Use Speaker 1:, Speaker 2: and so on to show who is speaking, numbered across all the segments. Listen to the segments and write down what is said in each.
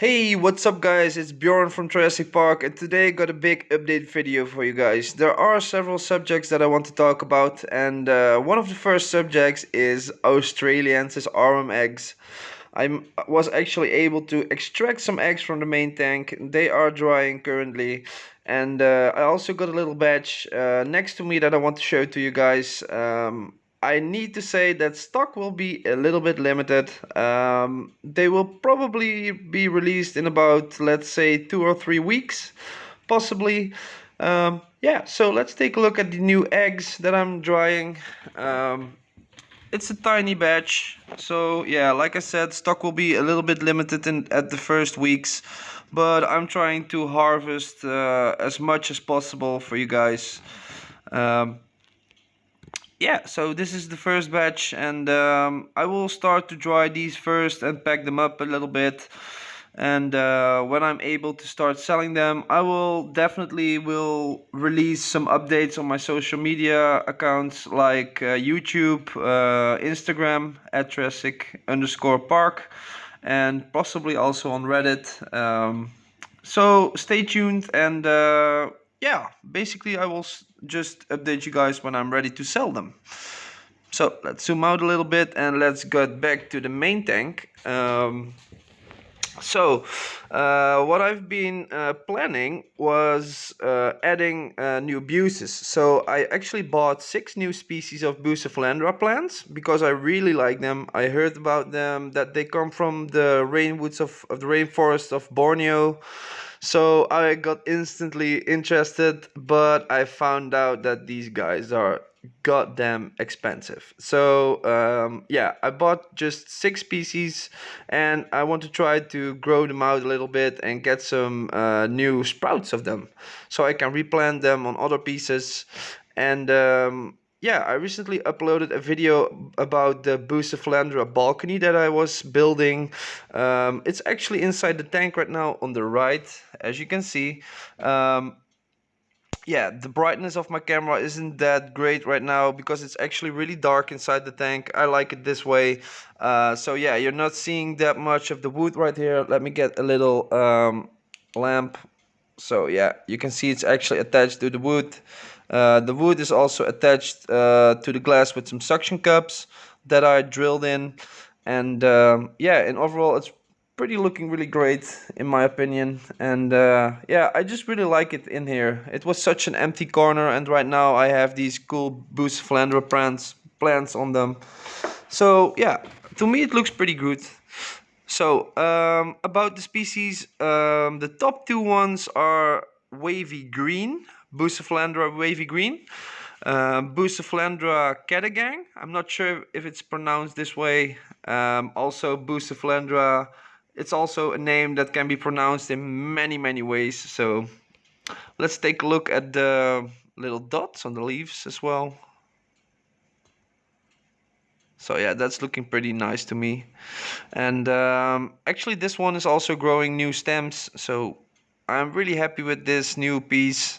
Speaker 1: Hey, what's up guys? It's Bjorn from Triassic Park and today I got a big update video for you guys. There are several subjects that I want to talk about and one of the first subjects is Australiensis Aurum eggs. Was actually able to extract some eggs from the main tank. They are drying currently and I also got a little batch next to me that I want to show to you guys. I need to say that stock will be a little bit limited. They will probably be released in about, let's say, 2 or 3 weeks, possibly. Yeah, so let's take a look at the new eggs that I'm drying. Um, it's a tiny batch, so yeah, like I said, stock will be a little bit limited at the first weeks, but I'm trying to harvest as much as possible for you guys. Um, yeah, so this is the first batch and I will start to dry these first and pack them up a little bit, and when I'm able to start selling them I will definitely will release some updates on my social media accounts like YouTube, Instagram at Triassic_Park, and possibly also on Reddit. So stay tuned and yeah, basically I will just update you guys when I'm ready to sell them. So let's zoom out a little bit and let's get back to the main tank. What I've been planning was adding new buces. So I actually bought 6 new species of Bucephalandra plants because I really like them. I heard about them that they come from the rainwoods of the rainforest of Borneo. So I got instantly interested, but I found out that these guys are goddamn expensive. So yeah, I bought just 6 species and I want to try to grow them out a little bit and get some new sprouts of them so I can replant them on other pieces. And yeah, I recently uploaded a video about the Buce balcony that I was building. It's actually inside the tank right now on the right, as you can see. Yeah, the brightness of my camera isn't that great right now because it's actually really dark inside the tank. I like it this way. So yeah, you're not seeing that much of the wood right here. Let me get a little lamp. So yeah, you can see it's actually attached to the wood. The wood is also attached to the glass with some suction cups that I drilled in. And yeah, in overall it's pretty looking really great in my opinion. And yeah, I just really like it in here. It was such an empty corner and right now I have these cool Bucephalandra plants on them. So yeah, to me it looks pretty good. So, about the species, the top 2 ones are wavy green, Bucephalandra wavy green, Bucephalandra catagang. I'm not sure if it's pronounced this way. Also, Bucephalandra, it's also a name that can be pronounced in many, many ways. So, let's take a look at the little dots on the leaves as well. So yeah, that's looking pretty nice to me. And actually this one is also growing new stems, so I'm really happy with this new piece.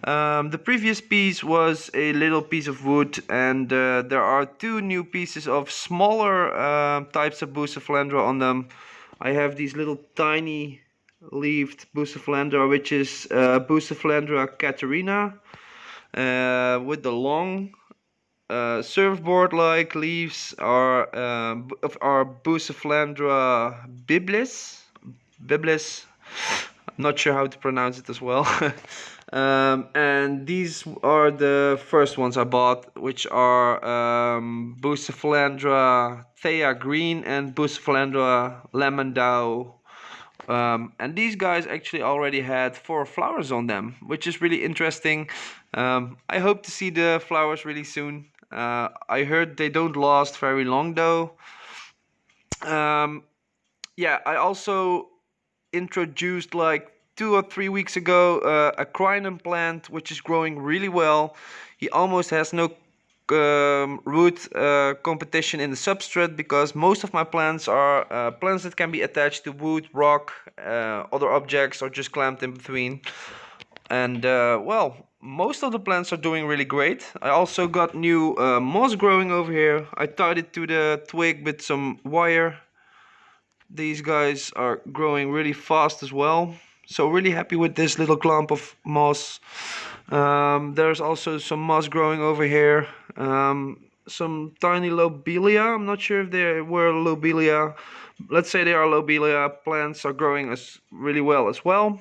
Speaker 1: The previous piece was a little piece of wood, and there are 2 new pieces of smaller types of Bucephalandra on them. I have these little tiny leaved Bucephalandra, which is Bucephalandra catarina, with the long surfboard-like leaves are Bucephalandra biblis. Biblis. I'm not sure how to pronounce it as well. And these are the first ones I bought, which are Bucephalandra thea green and Bucephalandra lemondau. And these guys actually already had 4 flowers on them, which is really interesting. I hope to see the flowers really soon. I heard they don't last very long though. Um, yeah, I also introduced like 2 or 3 weeks ago a crinum plant which is growing really well. He almost has no root competition in the substrate because most of my plants are plants that can be attached to wood, rock, other objects, or just clamped in between. And well, most of the plants are doing really great. I also got new moss growing over here. I tied it to the twig with some wire. These guys are growing really fast as well. So really happy with this little clump of moss. There's also some moss growing over here. Some tiny lobelia. I'm not sure if they were lobelia. Let's say they are lobelia. Plants are growing as really well as well.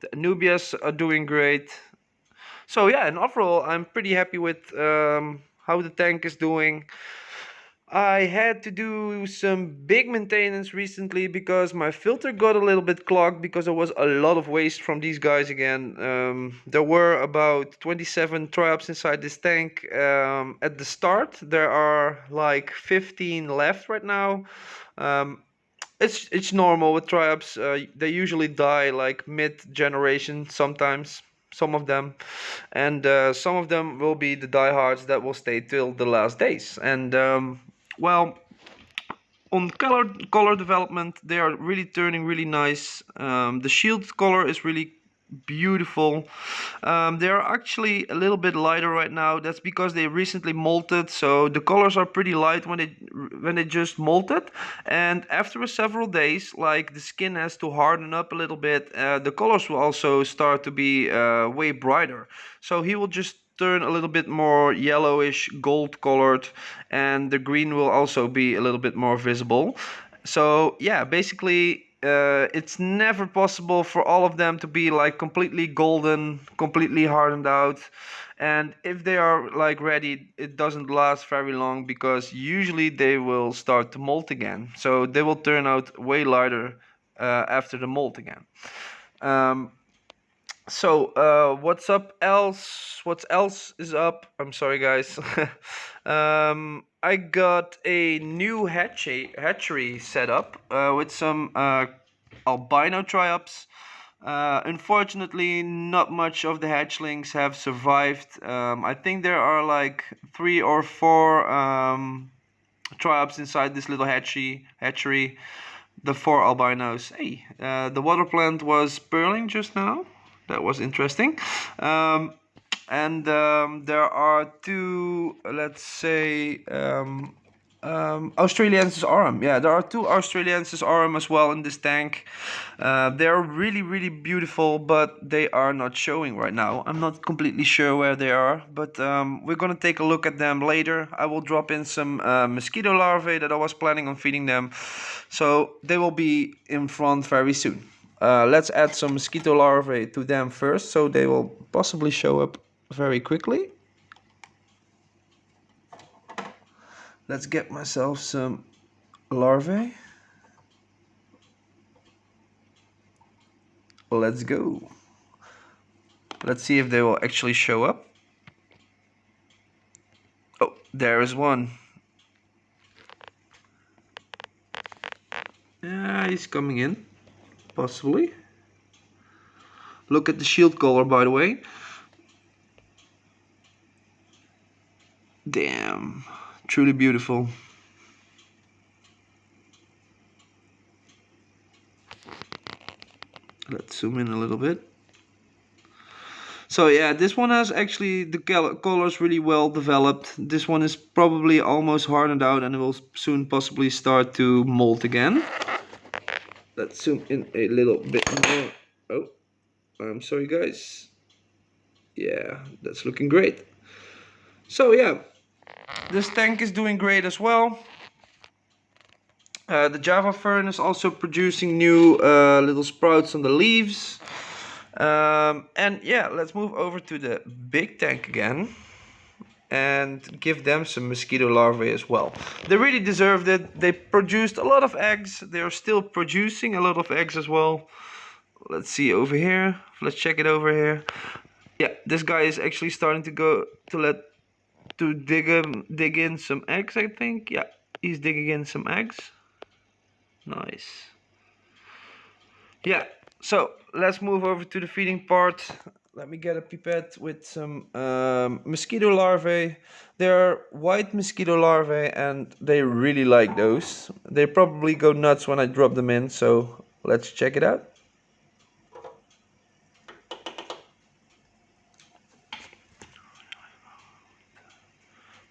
Speaker 1: The anubias are doing great. So yeah, and overall, I'm pretty happy with how the tank is doing. I had to do some big maintenance recently because my filter got a little bit clogged because there was a lot of waste from these guys again. There were about 27 triops inside this tank at the start. There are like 15 left right now. Um, it's normal with triops. They usually die like mid-generation sometimes, some of them, and some of them will be the diehards that will stay till the last days. And well, on color development, they are really turning really nice. The shield color is really beautiful. They are actually a little bit lighter right now. That's because they recently molted, so the colors are pretty light when they just molted. And after several days, like the skin has to harden up a little bit, the colors will also start to be way brighter. So he will just turn a little bit more yellowish gold colored, and the green will also be a little bit more visible. So yeah, basically it's never possible for all of them to be like completely golden, completely hardened out. And if they are like ready, it doesn't last very long because usually they will start to molt again. So they will turn out way lighter after the molt again. Um, what's up else? What else is up? I'm sorry, guys. I got a new hatchery set up with some albino triops. Unfortunately, not much of the hatchlings have survived. I think there are like 3 or 4 triops inside this little hatchery. The 4 albinos. Hey, the water plant was purling just now. That was interesting. And there are 2, let's say, Australiensis Aurum. Yeah, there are 2 Australiensis Aurum as well in this tank. They're really, really beautiful, but they are not showing right now. I'm not completely sure where they are, but we're gonna take a look at them later. I will drop in some mosquito larvae that I was planning on feeding them, so they will be in front very soon. Let's add some mosquito larvae to them first, so they will possibly show up very quickly. Let's get myself some larvae. Let's go. Let's see if they will actually show up. Oh, there is one. Yeah, he's coming in, possibly. Look at the shield color, by the way. Damn, truly beautiful. Let's zoom in a little bit. So yeah, this one has actually the colors really well developed. This one is probably almost hardened out and it will soon possibly start to molt again. Let's zoom in a little bit more. Oh, I'm sorry guys. Yeah, that's looking great. So yeah, this tank is doing great as well. The Java fern is also producing new little sprouts on the leaves. And yeah, let's move over to the big tank again and give them some mosquito larvae as well. They really deserved it. They produced a lot of eggs. They are still producing a lot of eggs as well. Let's see over here. Let's check it over here. Yeah, this guy is actually starting to go to dig in some eggs, I think. Yeah, he's digging in some eggs. Nice. Yeah, so let's move over to the feeding part. Let me get a pipette with some mosquito larvae. They are white mosquito larvae and they really like those. They probably go nuts when I drop them in, so let's check it out.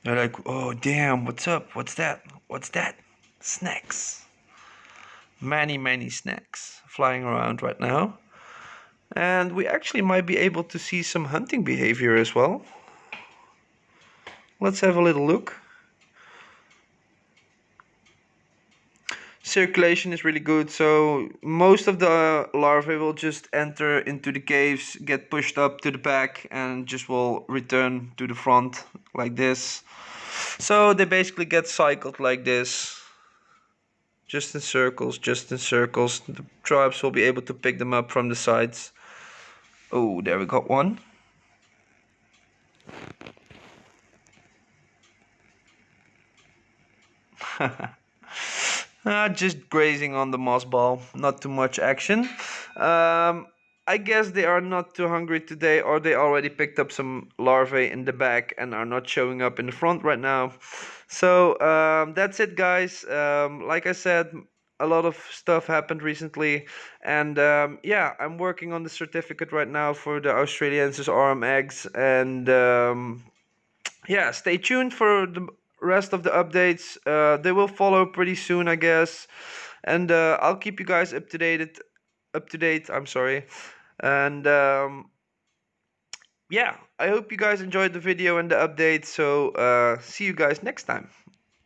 Speaker 1: They're like, oh damn, what's up? What's that? What's that? Snacks. Many snakes flying around right now. And we actually might be able to see some hunting behavior as well. Let's have a little look. Circulation is really good, so most of the larvae will just enter into the caves, get pushed up to the back, and just will return to the front like this. So they basically get cycled like this, just in circles, just in circles. The tribes will be able to pick them up from the sides. Oh, there we got one. Just grazing on the moss ball, not too much action. I guess they are not too hungry today, or they already picked up some larvae in the back and are not showing up in the front right now. So that's it, guys. Like I said, a lot of stuff happened recently, and yeah, I'm working on the certificate right now for the Australiensis Aurum eggs, and yeah, stay tuned for the rest of the updates. They will follow pretty soon, I guess, and I'll keep you guys up to date. Up to date. I'm sorry, and yeah, I hope you guys enjoyed the video and the update. So see you guys next time.